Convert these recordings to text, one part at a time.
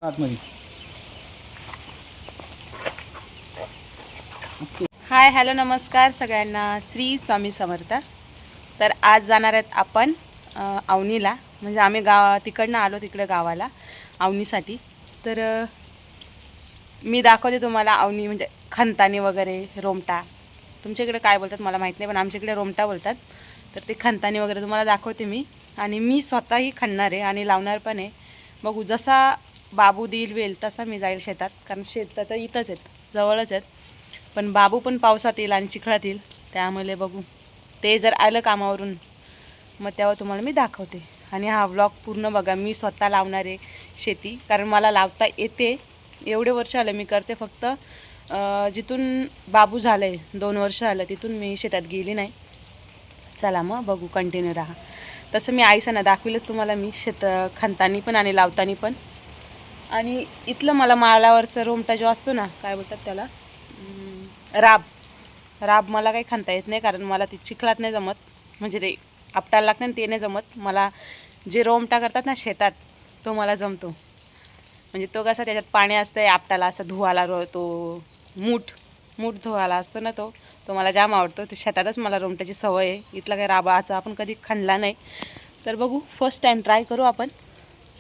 आतमध्ये. Hi hello नमस्कार सगळ्यांना, श्री स्वामी समर्थ. तर आज जाणार आहेत आपण अवनीला, म्हणजे आम्ही तिकडनं आलो तिकडे गावाला अवनीसाठी. तर मी दाखवते तुम्हाला अवनी म्हणजे खंतानी वगैरे, रोमटा. तुमच्याकडे काय बोलतात मला माहीत नाही, पण आमच्याकडे रोमटा बोलतात. तर ते खंतानी वगैरे तुम्हाला दाखवते मी, आणि मी स्वतःही खणणार आहे आणि लावणार पण आहे. बघू जसा बाबू देईल वेल तसा मी जाईल शेतात, कारण शेत तर इथंच आहेत, जवळच आहेत. पण बाबू पण पावसात येईल आणि चिखळात येईल, त्यामुळे बघू. ते जर आलं कामावरून मग तेव्हा तुम्हाला मी दाखवते. आणि हा व्लॉग पूर्ण बघा. मी स्वतः लावणार आहे शेती, कारण मला लावता येते. एवढे वर्ष आलं मी करते, फक्त जिथून बाबू झालं आहे 2 वर्ष आलं तिथून मी शेतात गेली नाही. चला मग बघू, कंटिन्यू राहा. तसं मी आईसांना दाखविलंच तुम्हाला, मी शेत खणतानी पण आणि लावतानी पण. आणि इथलं मला माळावरचं रोमटा जो असतो ना, काय बोलतात त्याला, राब मला काही खणता येत नाही, कारण मला ते चिखलात नाही जमत. म्हणजे ते आपटायला लागतं ना, ते नाही जमत मला. जे रोमटा करतात ना शेतात, तो मला जमतो. म्हणजे तो कसा त्याच्यात पाणी असतं, आपटाला असं धुवाला तो मूठ धुवाला असतो ना, तो मला जाम आवडतो. ते शेतातच मला रोमट्याची सवय आहे. इथला काही राबाचा आपण कधी खणला नाही. तर बघू, फर्स्ट टाईम ट्राय करू आपण.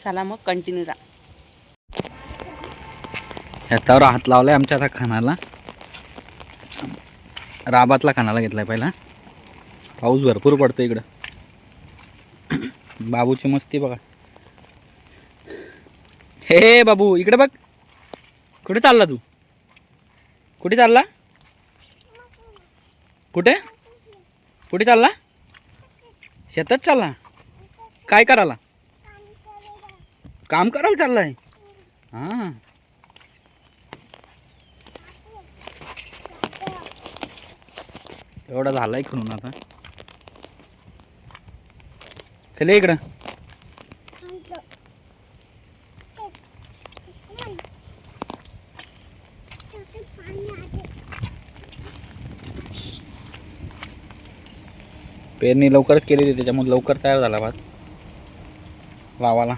चला मग कंटिन्यू राहा. ह्याच्यावर हात लावलाय आमच्या आता खानाला, राबातला खानाला घेतलाय पहिला. पाऊस भरपूर पडतो इकडं. बाबूची मस्ती बघा. हे बाबू इकडे बघ. कुठे चालला तू? कुठे चालला? कुठे कुठे चालला? शेतात चालला? काय करायला? काम करायला चाललाय? हां, एवढा झालाय खणून आता. चल इकडं. पेरणी लवकरच केली होती, त्याच्यामुळे लवकर तयार झाला भात लावाला.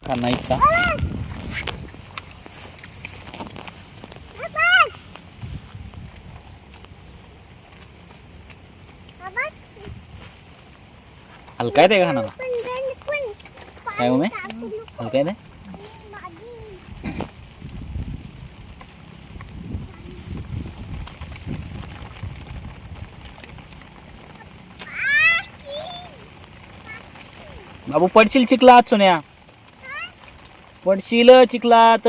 का नाही का? हलका आहे ते खाना. काय उमे हलका आहे ते. बाबू पडशील चिखलात सोन्या, पडशील चिखलात.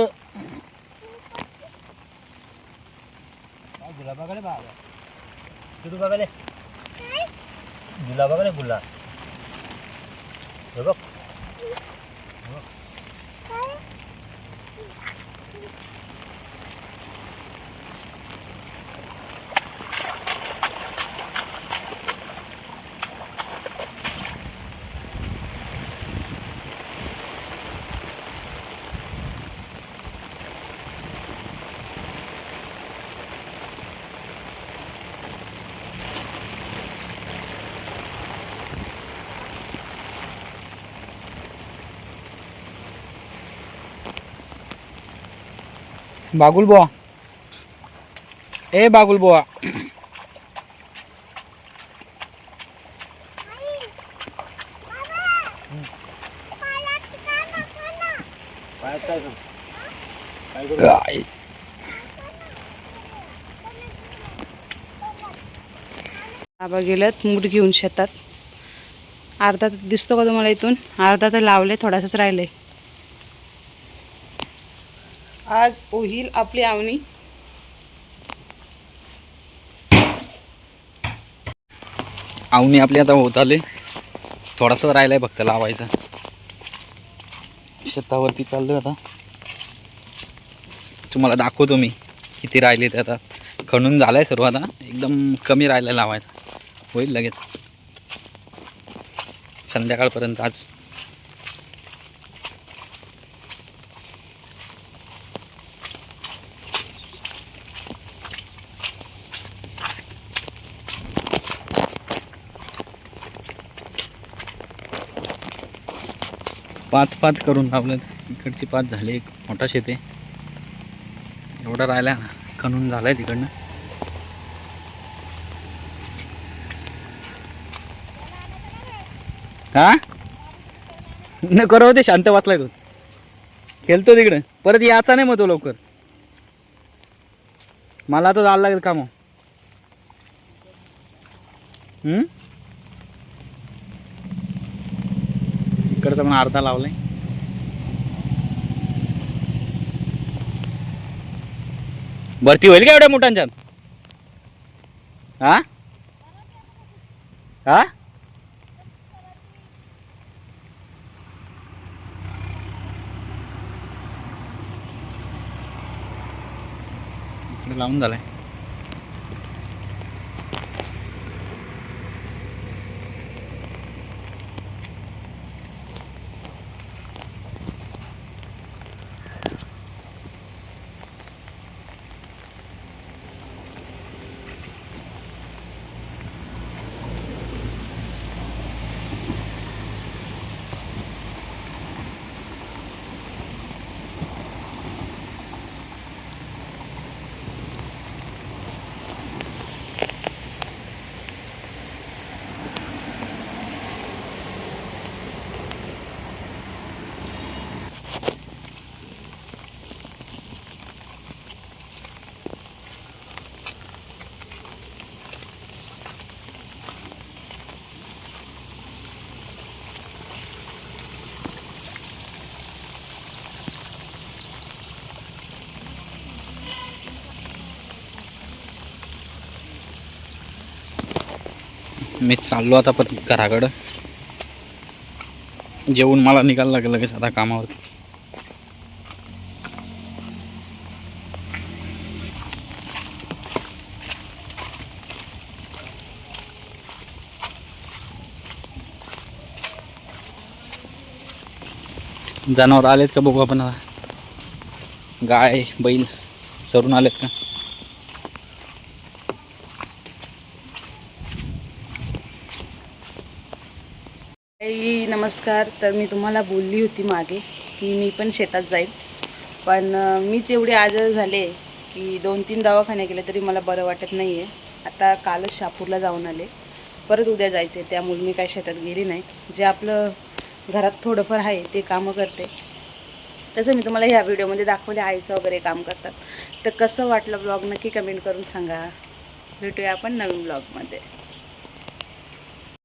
गुलाबा कडे बघा, तिथू बघाले गुलाबा कडे गुलाब बघ. बागुल बुवा, ए बागुल बुवा. बाबा गेलेत मूठ घेऊन शेतात. अर्धा दिसतो का तुम्हाला इथून? अर्धा तर लावले, थोडासाच राहिले. आज होईल आपली अवनी. अवनी आपली आता होत आले. थोडासा राहिलाय फक्त लावायचा. शेतावरती चाललोय आता. तुम्हाला दाखवतो मी किती राहिले ते. आता खणून झालाय सर्व, आता एकदम कमी राहिलाय लावायचा. होईल लगेच संध्याकाळपर्यंत आज. पाच पाच करून लावलं. इकडची 5 झाले. एक मोठा शेत आहे. एवढा राहिला ना, खणून झालाय तिकडनं. हा न करो ते शांत वाचलाय तो. खेळतो तिकडे. परत याचा नाही मग तो लवकर. मला तर जायला लागेल काम. इकडचा पण अर्धा लावलाय. भरती होईल का एवढ्या मोठ्यांच्यात? हा हा इकडे लावून झालाय. मी चाललो आता परत घराकडं. जेवून मला निघायला लागेल लगेच आता कामावरती. जनावर आलेत का बघू आपण आता. गाय बैल चरून आलेत का. नमस्कार. तर मी तुम्हाला बोलली होती मागे की मी पण शेतात जाईल, पण मीच एवढे आजार झाले की 2-3 दवाखाने गेले तरी मला बरं वाटत नाही आहे. आता कालच शहापूरला जाऊन आले, परत उद्या जायचे, त्यामुळे मी काही शेतात गेली नाही. जे आपलं घरात थोडंफार आहे ते कामं करते. तसं मी तुम्हाला ह्या व्हिडिओमध्ये दाखवले आईचं वगैरे काम करतात. तर कसं वाटलं ब्लॉग नक्की कमेंट करून सांगा. भेटूया आपण नवीन ब्लॉगमध्ये.